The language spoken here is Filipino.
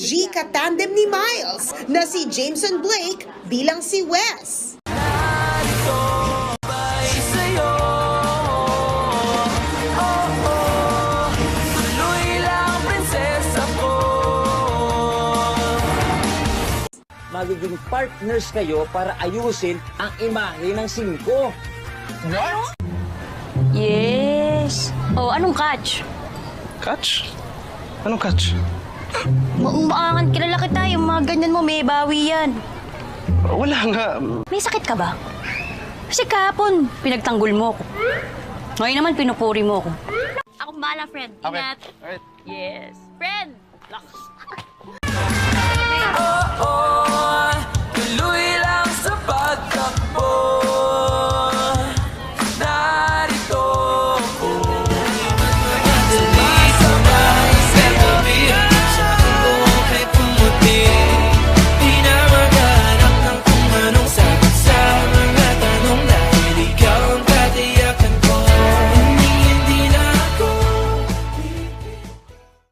OG katandem ni Miles na si Jameson Blake bilang si Wes. Magiging partners kayo para ayusin ang imahe ng 5. What? Yes. Oh, anong catch? Catch? Anong catch? Umaangan, kilala kita. Yung mga ganyan mo, may bawi yan. Wala nga. May sakit ka ba? Kasi kahapon, pinagtanggol mo ako. Ngayon naman, pinupuri mo ako. Ako bahala, friend. Okay. Ingat. Alright. Yes. Friend! Laks.